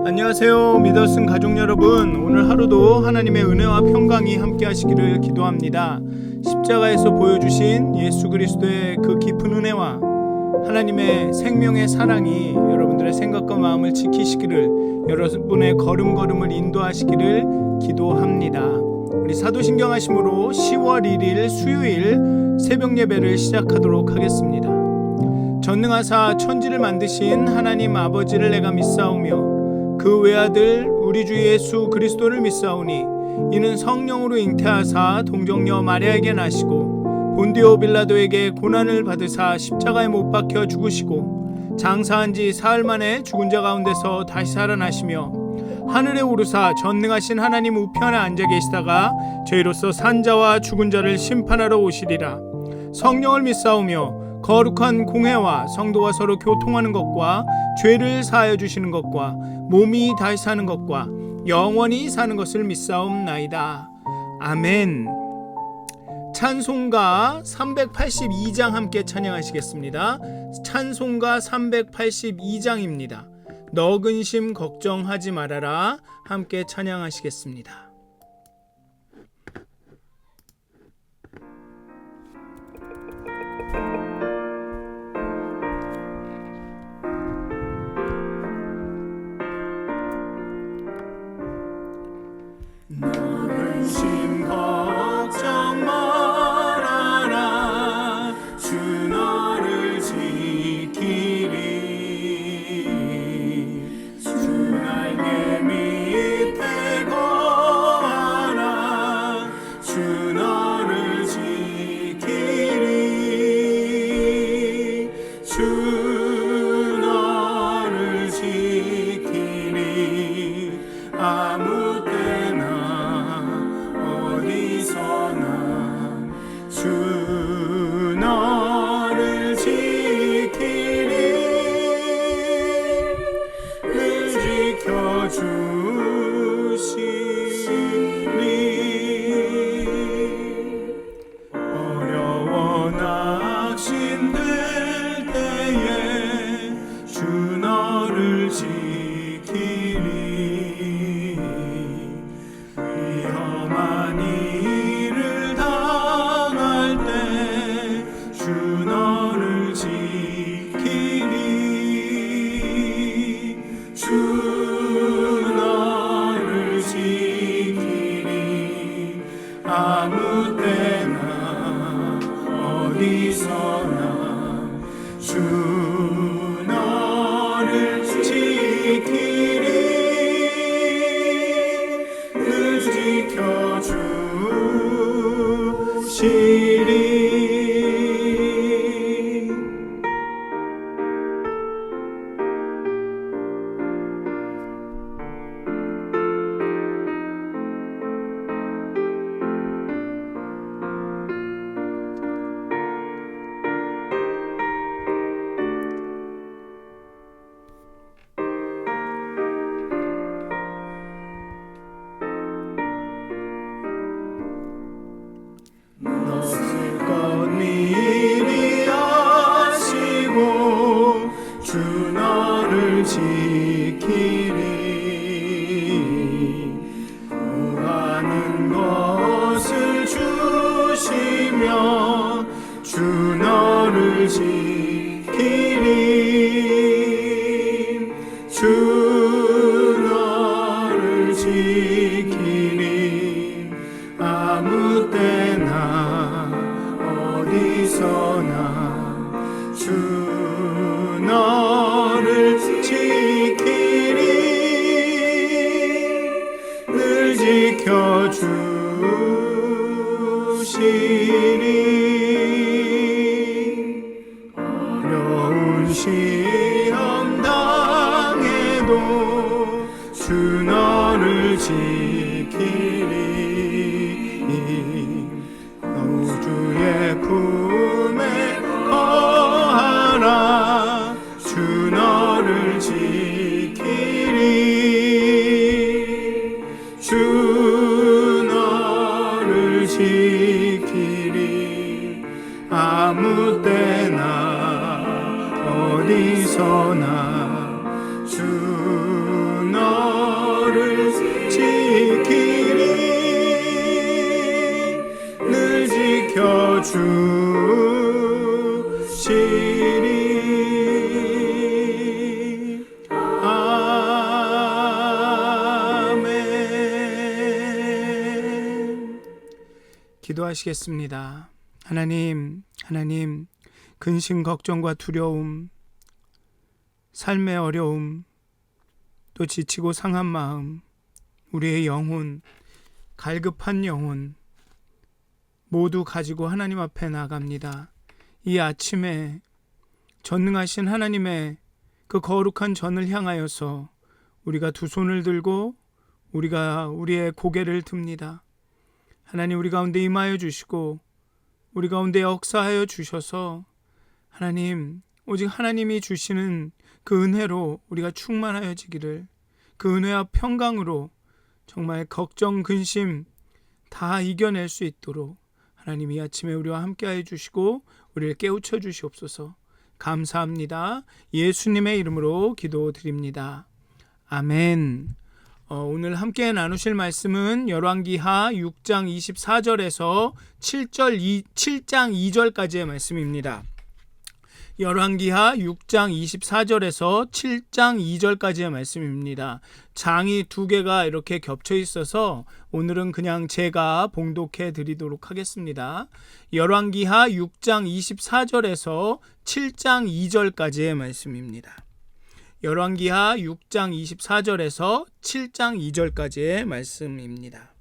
안녕하세요, 믿었은 가족 여러분. 오늘 하루도 하나님의 은혜와 평강이 함께 하시기를 기도합니다. 십자가에서 보여주신 예수 그리스도의 그 깊은 은혜와 하나님의 생명의 사랑이 여러분들의 생각과 마음을 지키시기를, 여러분의 걸음걸음을 인도하시기를 기도합니다. 우리 사도신경 하심으로 10월 1일 수요일 새벽 예배를 시작하도록 하겠습니다. 전능하사 천지를 만드신 하나님 아버지를 내가 믿사오며 그 외아들 우리 주 예수 그리스도를 믿사오니 이는 성령으로 잉태하사 동정녀 마리아에게 나시고 본디오 빌라도에게 고난을 받으사 십자가에 못 박혀 죽으시고 장사한 지 사흘 만에 죽은 자 가운데서 다시 살아나시며 하늘에 오르사 전능하신 하나님 우편에 앉아 계시다가 저희로서 산 자와 죽은 자를 심판하러 오시리라. 성령을 믿사오며 거룩한 공회와 성도가 서로 교통하는 것과 죄를 사하여 주시는 것과 몸이 다시 사는 것과 영원히 사는 것을 믿사옵나이다. 아멘. 찬송가 382장 함께 찬양하시겠습니다. 찬송가 382장입니다. 너 근심 걱정하지 말아라. 함께 찬양하시겠습니다. 너 근심 걱정 말아라. 주 너를 지키리. 주 날개 밑에 거하라. 주 너를 지키리. 주 너를 지키리. 아무 때나 어디서나 주 너를 지키리. 늘 지켜주시리. 어려워 낙심될 때에 주 너를 지키리. 위험한 일을 당할 때 주 너를 지키리. 주 너를 지키리. 아무 때나 어디서나 주 너를 지키리. 늘 지켜주시리. 없을 것 미리 아시고 주 너를 지키리. 구하는 것을 주시며 주 너를 지키리. 주 너를 지키리. 아무 때나 어디서나 주 너를 지키리. 늘 지켜주시리. 어려운 시험 당해도 주 너를 지키리. 주의 품에 거하라. 주 너를 지키리. 주 너를 지키리. 아무 때나 어디서나 주 너 기도하시겠습니다. 하나님, 근심, 걱정과 두려움, 삶의 어려움, 또 지치고 상한 마음, 우리의 영혼, 갈급한 영혼 모두 가지고 하나님 앞에 나갑니다. 이 아침에 전능하신 하나님의 그 거룩한 전을 향하여서 우리가 두 손을 들고 우리가 우리의 고개를 듭니다. 하나님, 우리 가운데 임하여 주시고 우리 가운데 역사하여 주셔서 하나님, 오직 하나님이 주시는 그 은혜로 우리가 충만하여지기를, 그 은혜와 평강으로 정말 걱정, 근심 다 이겨낼 수 있도록 하나님 이 아침에 우리와 함께하여 주시고 우리를 깨우쳐 주시옵소서. 감사합니다. 예수님의 이름으로 기도드립니다. 아멘. 오늘 함께 나누실 말씀은 열왕기하 6장 24절에서 7장 2절까지의 말씀입니다. 열왕기하 6장 24절에서 7장 2절까지의 말씀입니다. 장이 두 개가 이렇게 겹쳐 있어서 오늘은 그냥 제가 봉독해 드리도록 하겠습니다. 열왕기하 6장 24절에서 7장 2절까지의 말씀입니다. 열왕기하 6장 24절에서 7장 2절까지의 말씀입니다.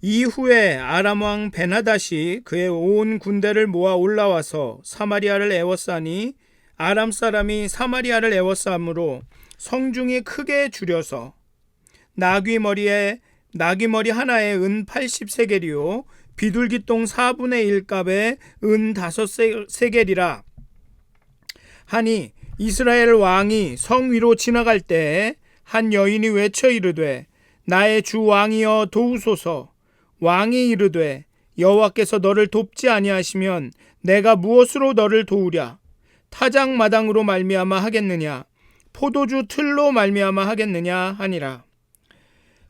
이후에 아람 왕 베나닷이 그의 온 군대를 모아 올라와서 사마리아를 에워싸니 아람 사람이 사마리아를 에워싸므로 성중이 크게 줄여서 나귀머리 하나에 은 80세겔이요 비둘기똥 4분의 1값에 은 5세겔이라 하니 이스라엘 왕이 성 위로 지나갈 때에 한 여인이 외쳐 이르되 나의 주 왕이여 도우소서. 왕이 이르되 여호와께서 너를 돕지 아니하시면 내가 무엇으로 너를 도우랴? 타작마당으로 말미암아 하겠느냐? 포도주 틀로 말미암아 하겠느냐 하니라.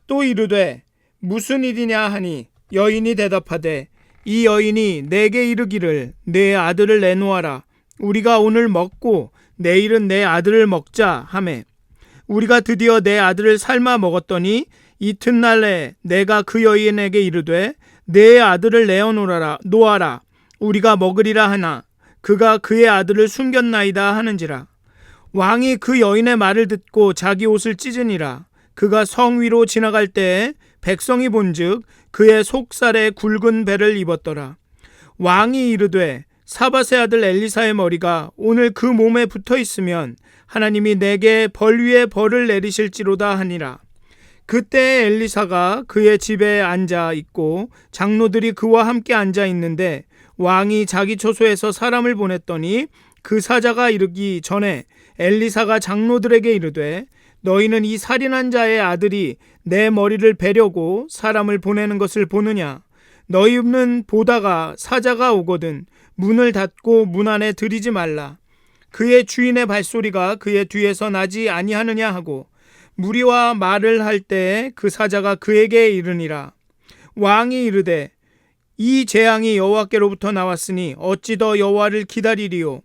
또 이르되 무슨 일이냐 하니 여인이 대답하되 이 여인이 내게 이르기를 내 아들을 내놓아라. 우리가 오늘 먹고 내일은 내 아들을 먹자 하매 우리가 드디어 내 아들을 삶아 먹었더니 이튿날에 내가 그 여인에게 이르되 내 아들을 놓아라 우리가 먹으리라 하나 그가 그의 아들을 숨겼나이다 하는지라. 왕이 그 여인의 말을 듣고 자기 옷을 찢으니라. 그가 성 위로 지나갈 때에 백성이 본즉 그의 속살에 굵은 배를 입었더라. 왕이 이르되 사밧의 아들 엘리사의 머리가 오늘 그 몸에 붙어 있으면 하나님이 내게 벌 위에 벌을 내리실지로다 하니라. 그때 엘리사가 그의 집에 앉아 있고 장로들이 그와 함께 앉아 있는데 왕이 자기 처소에서 사람을 보냈더니 그 사자가 이르기 전에 엘리사가 장로들에게 이르되 너희는 이 살인한 자의 아들이 내 머리를 베려고 사람을 보내는 것을 보느냐? 너희는 보다가 사자가 오거든 문을 닫고 문 안에 들이지 말라. 그의 주인의 발소리가 그의 뒤에서 나지 아니하느냐 하고 무리와 말을 할 때에 그 사자가 그에게 이르니라. 왕이 이르되 이 재앙이 여호와께로부터 나왔으니 어찌 더 여호와를 기다리리요?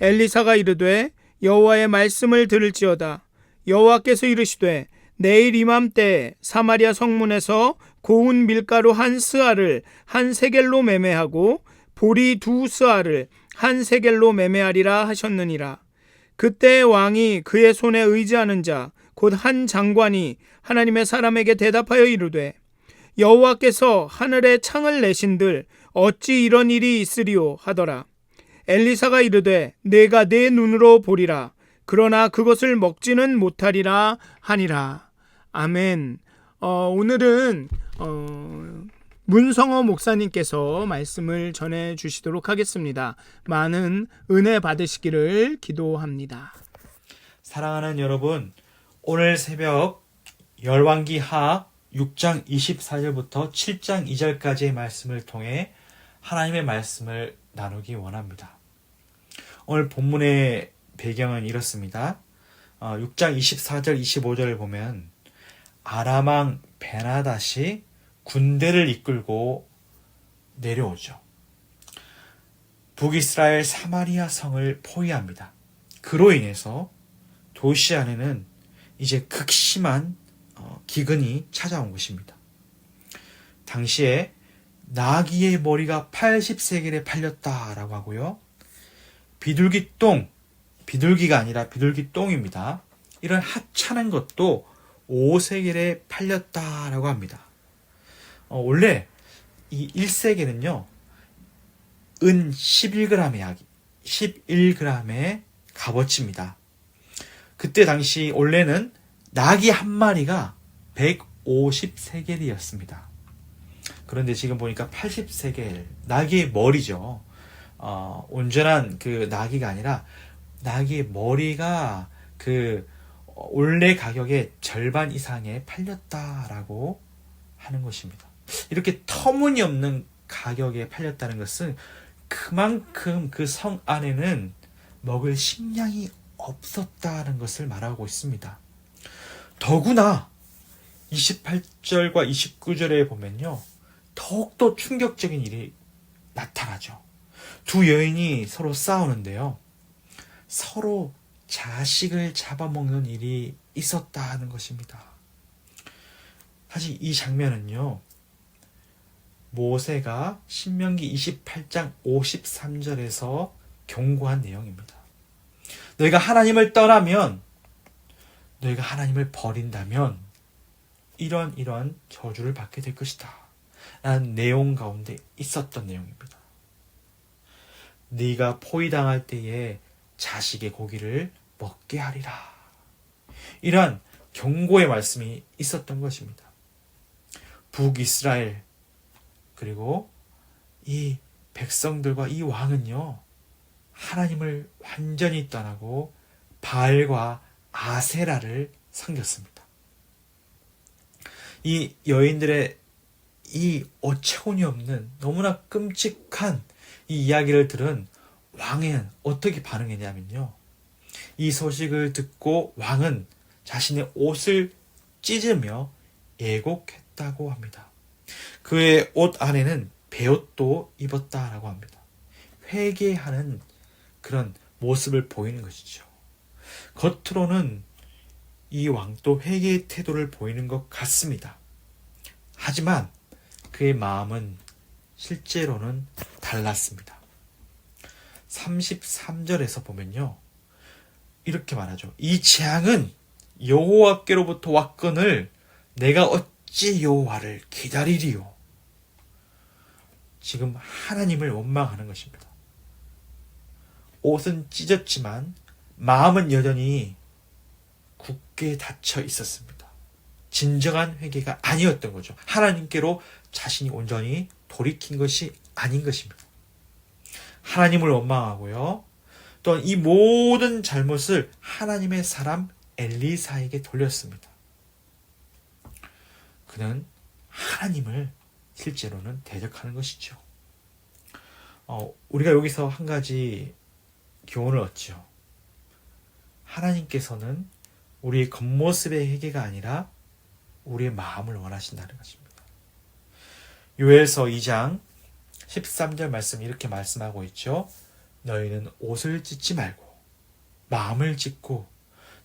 엘리사가 이르되 여호와의 말씀을 들을지어다. 여호와께서 이르시되 내일 이맘때에 사마리아 성문에서 고운 밀가루 한 스아를 한 세겔로 매매하고 보리 2스아를 한 세겔로 매매하리라 하셨느니라. 그때 왕이 그의 손에 의지하는 자 곧 한 장관이 하나님의 사람에게 대답하여 이르되 여호와께서 하늘에 창을 내신들 어찌 이런 일이 있으리요 하더라. 엘리사가 이르되 내가 내 눈으로 보리라. 그러나 그것을 먹지는 못하리라 하니라. 아멘. 오늘은 문성호 목사님께서 말씀을 전해 주시도록 하겠습니다. 많은 은혜 받으시기를 기도합니다. 사랑하는 여러분, 오늘 새벽 열왕기하 6장 24절부터 7장 2절까지의 말씀을 통해 하나님의 말씀을 나누기 원합니다. 오늘 본문의 배경은 이렇습니다. 6장 24절 25절을 보면 아람 왕 베나닷이 군대를 이끌고 내려오죠. 북이스라엘 사마리아 성을 포위합니다. 그로 인해서 도시 안에는 이제 극심한 기근이 찾아온 것입니다. 당시에 나귀의 머리가 80세겔에 팔렸다라고 하고요. 비둘기 똥, 비둘기가 아니라 비둘기 똥입니다. 이런 하찮은 것도 5세겔에 팔렸다라고 합니다. 원래 이 1세겔은요, 은 11g의 값어치입니다. 그때 당시 원래는 나귀 한 마리가 150세겔이었습니다. 그런데 지금 보니까 80세겔, 나귀의 머리죠. 온전한 그 나귀가 아니라 나귀의 머리가 그 원래 가격의 절반 이상에 팔렸다라고 하는 것입니다. 이렇게 터무니없는 가격에 팔렸다는 것은 그만큼 그 성 안에는 먹을 식량이 없었다는 것을 말하고 있습니다. 더구나 28절과 29절에 보면요, 더욱더 충격적인 일이 나타나죠. 두 여인이 서로 싸우는데요, 서로 자식을 잡아먹는 일이 있었다는 것입니다. 사실 이 장면은요, 모세가 신명기 28장 53절에서 경고한 내용입니다. 너희가 하나님을 떠나면, 너희가 하나님을 버린다면 이런 저주를 받게 될 것이다 라는 내용 가운데 있었던 내용입니다. 네가 포위당할 때에 자식의 고기를 먹게 하리라, 이러한 경고의 말씀이 있었던 것입니다. 북이스라엘 그리고 이 백성들과 이 왕은요, 하나님을 완전히 떠나고 바알과 아세라를 섬겼습니다. 이 여인들의 이 어처구니 없는 너무나 끔찍한 이 이야기를 들은 왕은 어떻게 반응했냐면요, 이 소식을 듣고 왕은 자신의 옷을 찢으며 애곡했다고 합니다. 그의 옷 안에는 베옷도 입었다라고 합니다. 회개하는 그런 모습을 보이는 것이죠. 겉으로는 이 왕도 회개의 태도를 보이는 것 같습니다. 하지만 그의 마음은 실제로는 달랐습니다. 33절에서 보면요, 이렇게 말하죠. 이 재앙은 여호와께로부터 왔거늘 내가 어찌 여호와를 기다리리요. 지금 하나님을 원망하는 것입니다. 옷은 찢었지만 마음은 여전히 굳게 닫혀 있었습니다. 진정한 회개가 아니었던 거죠. 하나님께로 자신이 온전히 돌이킨 것이 아닌 것입니다. 하나님을 원망하고요, 또한 이 모든 잘못을 하나님의 사람 엘리사에게 돌렸습니다. 그는 하나님을 실제로는 대적하는 것이죠. 우리가 여기서 한 가지 교훈을 얻죠. 하나님께서는 우리의 겉모습의 회개가 아니라 우리의 마음을 원하신다는 것입니다. 요엘서 2장 13절 말씀 이렇게 말씀하고 있죠. 너희는 옷을 찢지 말고 마음을 찢고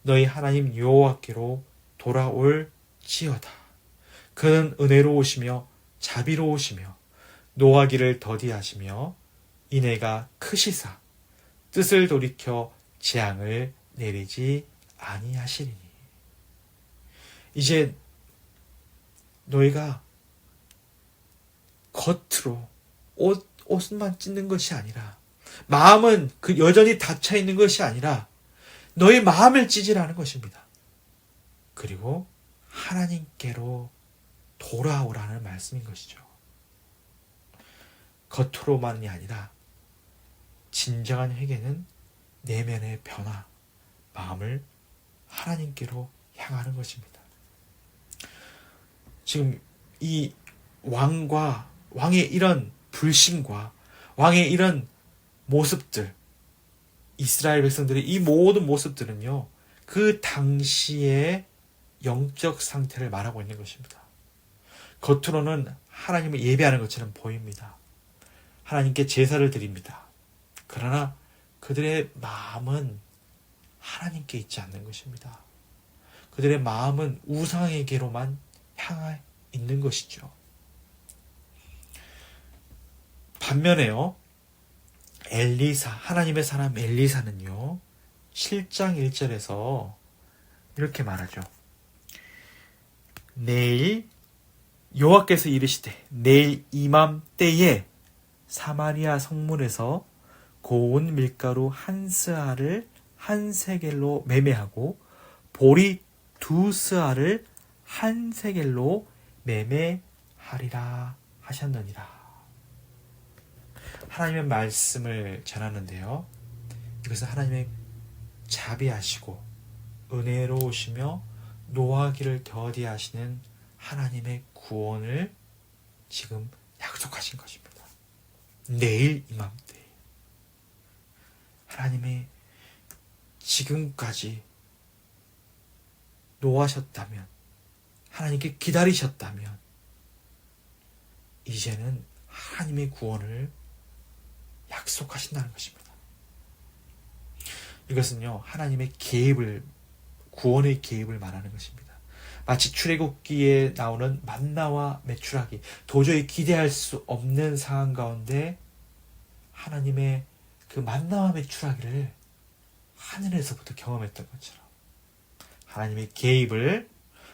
너희 하나님 여호와께로 돌아올지어다. 그는 은혜로우시며 자비로우시며 노하기를 더디하시며 인애가 크시사 뜻을 돌이켜 재앙을 내리지 아니하시리니. 이제 너희가 겉으로 옷만 찢는 것이 아니라, 마음은 그 여전히 닫혀 있는 것이 아니라 너희 마음을 찢으라는 것입니다. 그리고 하나님께로 돌아오라는 말씀인 것이죠. 겉으로만이 아니라 진정한 회개는 내면의 변화, 마음을 하나님께로 향하는 것입니다. 지금 이 왕의 이런 불신과 왕의 이런 모습들, 이스라엘 백성들의 이 모든 모습들은요, 그 당시의 영적 상태를 말하고 있는 것입니다. 겉으로는 하나님을 예배하는 것처럼 보입니다. 하나님께 제사를 드립니다. 그러나 그들의 마음은 하나님께 있지 않는 것입니다. 그들의 마음은 우상에게로만 향해 있는 것이죠. 반면에요, 엘리사, 하나님의 사람 엘리사는요, 7장 1절에서 이렇게 말하죠. 내일 여호와께서 이르시되 내일 이맘때에 사마리아 성문에서 고운 밀가루 한 스아를 한 세겔로 매매하고 보리 2스아를 한 세겔로 매매하리라 하셨느니라. 하나님의 말씀을 전하는데요, 이것은 하나님의 자비하시고 은혜로우시며 노하기를 더디하시는 하나님의 구원을 지금 약속하신 것입니다. 내일 이맘때 하나님이 지금까지 노하셨다면, 하나님께 기다리셨다면 이제는 하나님의 구원을 약속하신다는 것입니다. 이것은요, 하나님의 개입을, 구원의 개입을 말하는 것입니다. 마치 출애굽기에 나오는 만나와 메추라기, 도저히 기대할 수 없는 상황 가운데 하나님의 그 만나와 메추라기를 하늘에서부터 경험했던 것처럼 하나님의 개입을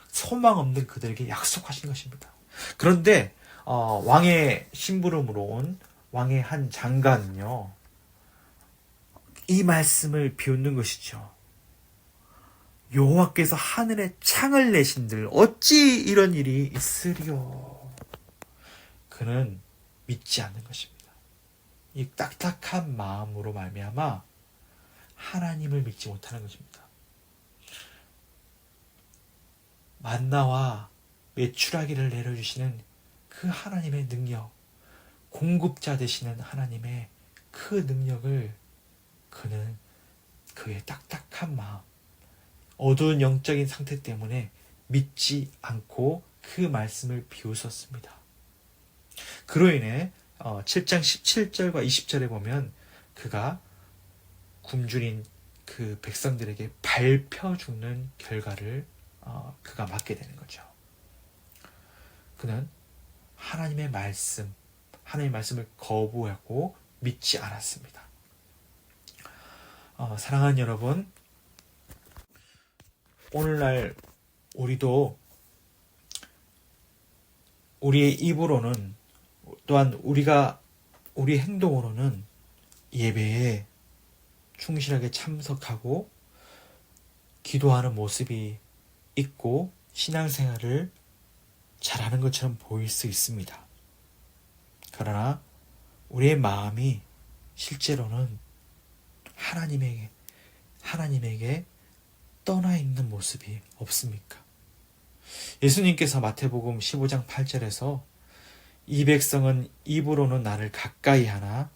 소망 없는 그들에게 약속하신 것입니다. 그런데 왕의 심부름으로 온 왕의 한 장관은요, 이 말씀을 비웃는 것이죠. 여호와께서 하늘에 창을 내신들 어찌 이런 일이 있으리요. 그는 믿지 않는 것입니다. 이 딱딱한 마음으로 말미암아 하나님을 믿지 못하는 것입니다. 만나와 메추라기를 내려주시는 그 하나님의 능력, 공급자 되시는 하나님의 그 능력을 그는 그의 딱딱한 마음, 어두운 영적인 상태 때문에 믿지 않고 그 말씀을 비웃었습니다. 그로 인해 7장 17절과 20절에 보면 그가 굶주린 그 백성들에게 밟혀 죽는 결과를 그가 맞게 되는 거죠. 그는 하나님의 말씀을 거부하고 믿지 않았습니다. 사랑하는 여러분, 오늘날 우리도 우리의 입으로는, 또한 우리 행동으로는 예배에 충실하게 참석하고 기도하는 모습이 있고 신앙생활을 잘하는 것처럼 보일 수 있습니다. 그러나 우리의 마음이 실제로는 하나님에게 떠나 있는 모습이 없습니까? 예수님께서 마태복음 15장 8절에서 이 백성은 입으로는 나를 가까이 하나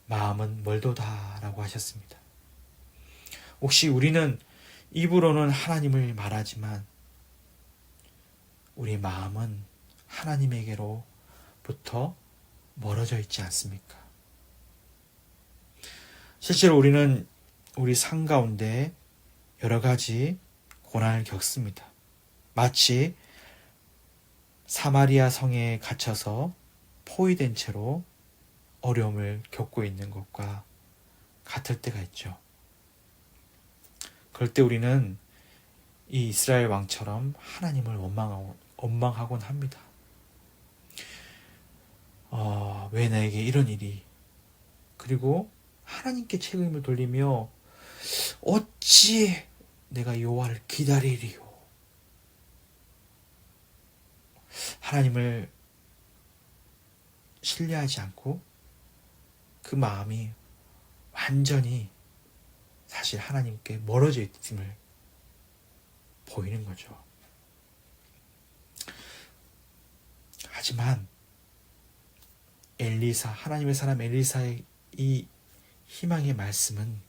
마음은 멀도다 라고 하셨습니다. 혹시 우리는 입으로는 하나님을 말하지만 우리 마음은 하나님에게로부터 멀어져 있지 않습니까? 실제로 우리는 우리 삶 가운데 여러 가지 고난을 겪습니다. 마치 사마리아 성에 갇혀서 포위된 채로 어려움을 겪고 있는 것과 같을 때가 있죠. 그럴 때 우리는 이 이스라엘 왕처럼 하나님을 원망하곤 합니다. 왜 나에게 이런 일이, 그리고 하나님께 책임을 돌리며 어찌 내가 여호와를 기다리리요. 하나님을 신뢰하지 않고 그 마음이 완전히 사실 하나님께 멀어져 있음을 보이는 거죠. 하지만 하나님의 사람 엘리사의 이 희망의 말씀은,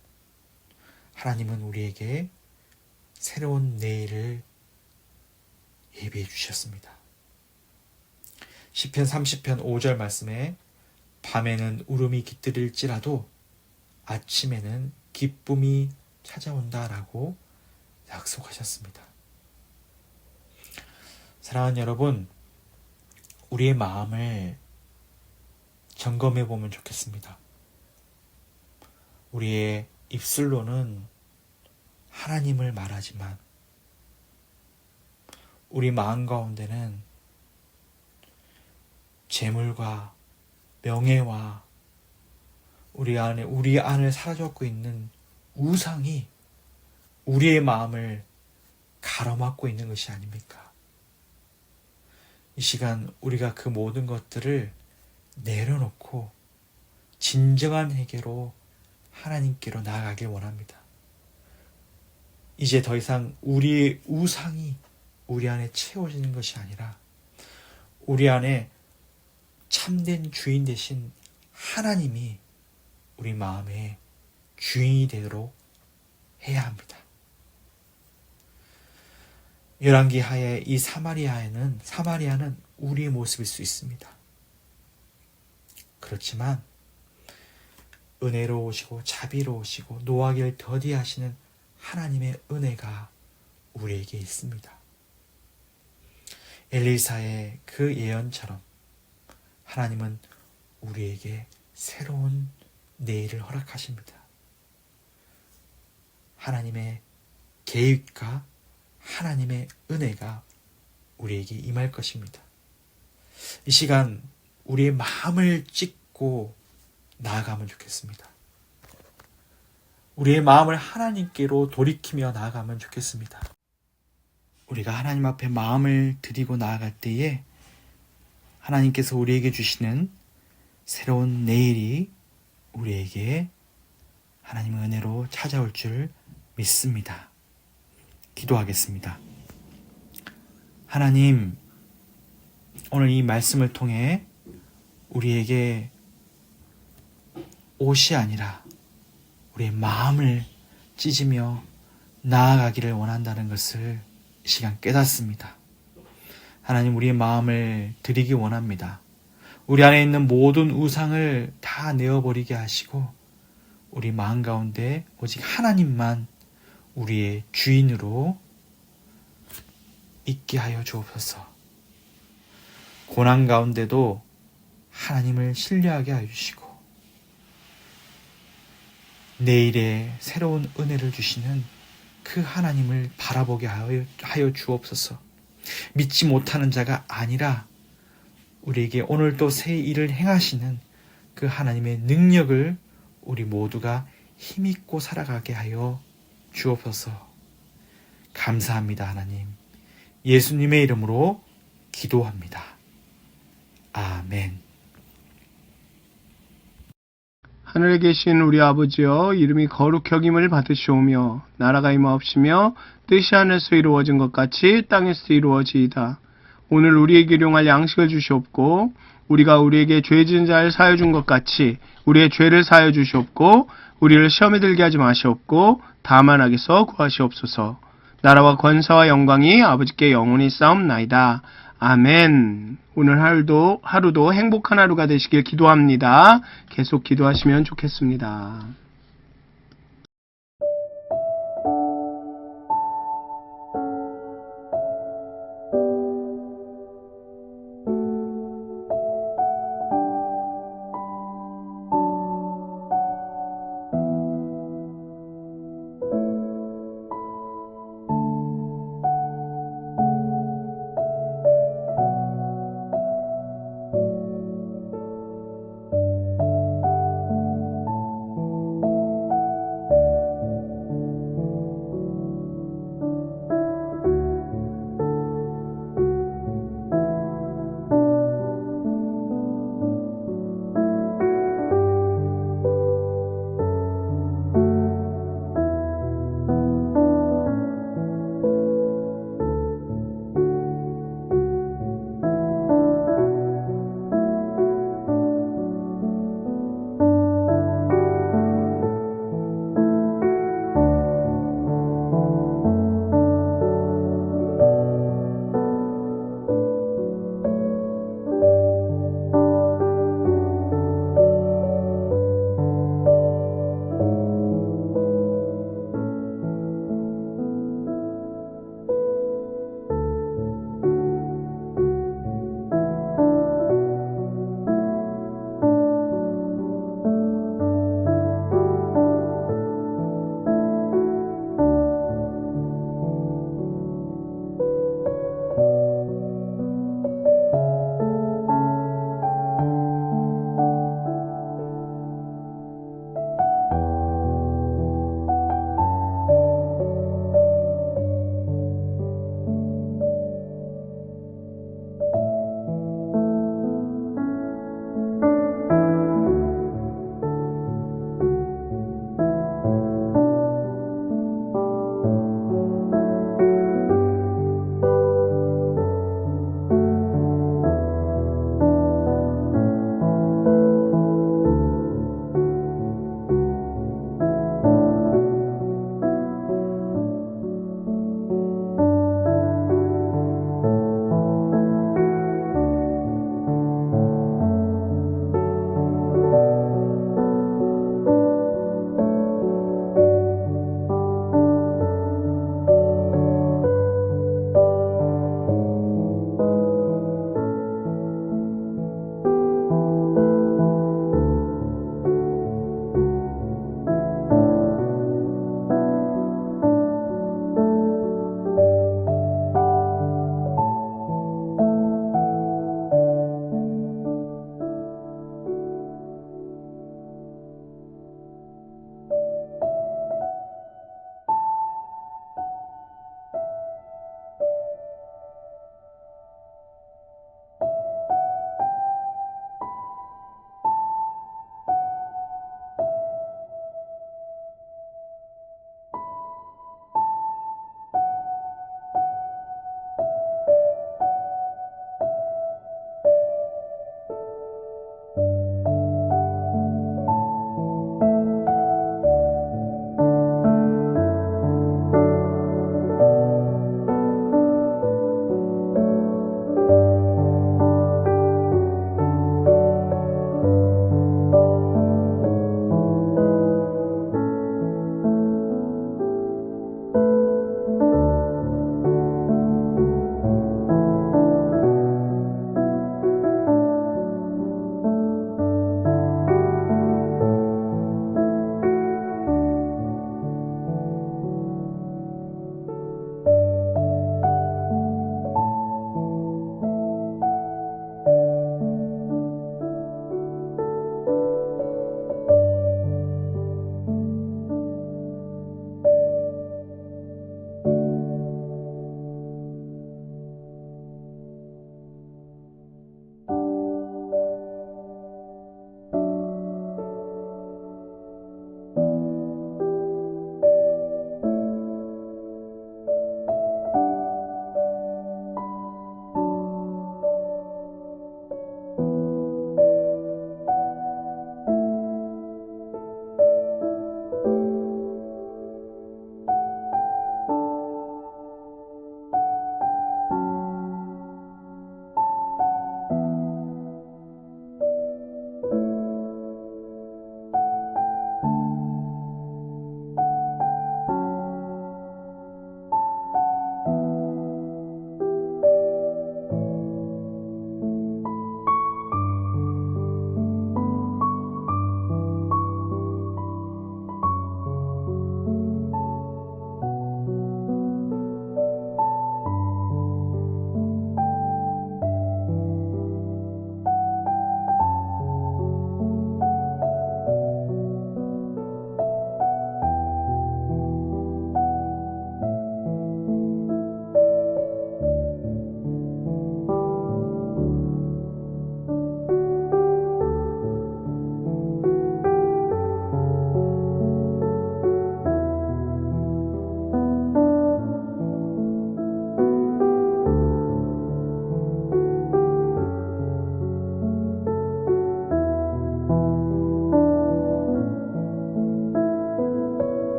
하나님은 우리에게 새로운 내일을 예비해 주셨습니다. 시편 30편 5절 말씀에 밤에는 울음이 깃들일지라도 아침에는 기쁨이 찾아온다라고 약속하셨습니다. 사랑하는 여러분, 우리의 마음을 점검해 보면 좋겠습니다. 우리의 입술로는 하나님을 말하지만 우리 마음 가운데는 재물과 명예와 우리 안을 사로잡고 있는 우상이 우리의 마음을 가로막고 있는 것이 아닙니까? 이 시간 우리가 그 모든 것들을 내려놓고 진정한 회개로 하나님께로 나아가길 원합니다. 이제 더 이상 우리의 우상이 우리 안에 채워지는 것이 아니라 우리 안에 참된 주인 되신 하나님이 우리 마음의 주인이 되도록 해야 합니다. 열왕기 하에 이 사마리아는 우리의 모습일 수 있습니다. 그렇지만 은혜로우시고 자비로우시고 노하기를 더디하시는 하나님의 은혜가 우리에게 있습니다. 엘리사의 그 예언처럼 하나님은 우리에게 새로운 내일을 허락하십니다. 하나님의 계획과 하나님의 은혜가 우리에게 임할 것입니다. 이 시간 우리의 마음을 찢고 나아가면 좋겠습니다. 우리의 마음을 하나님께로 돌이키며 나아가면 좋겠습니다. 우리가 하나님 앞에 마음을 드리고 나아갈 때에 하나님께서 우리에게 주시는 새로운 내일이 우리에게 하나님의 은혜로 찾아올 줄 믿습니다. 기도하겠습니다. 하나님, 오늘 이 말씀을 통해 우리에게 옷이 아니라 우리의 마음을 찢으며 나아가기를 원한다는 것을 이 시간 깨닫습니다. 하나님, 우리의 마음을 드리기 원합니다. 우리 안에 있는 모든 우상을 다 내어버리게 하시고 우리 마음 가운데 오직 하나님만 우리의 주인으로 있게 하여 주옵소서. 고난 가운데도 하나님을 신뢰하게 하여 주시고 내일에 새로운 은혜를 주시는 그 하나님을 바라보게 하여 주옵소서. 믿지 못하는 자가 아니라 우리에게 오늘도 새 일을 행하시는 그 하나님의 능력을 우리 모두가 힘있고 살아가게 하여 주옵소서. 감사합니다, 하나님. 예수님의 이름으로 기도합니다. 아멘. 하늘에 계신 우리 아버지여, 이름이 거룩히 여김을 받으시오며 나라가 임하옵시며 뜻이 하늘에서 이루어진 것 같이 땅에서 이루어지이다. 오늘 우리에게 일용할 양식을 주시옵고 우리가 우리에게 죄 지은 자를 사하여 준 것 같이 우리의 죄를 사하여 주시옵고 우리를 시험에 들게 하지 마시옵고 다만 악에서 구하시옵소서. 나라와 권세와 영광이 아버지께 영원히 싸움나이다. 아멘. 오늘 하루도 행복한 하루가 되시길 기도합니다. 계속 기도하시면 좋겠습니다.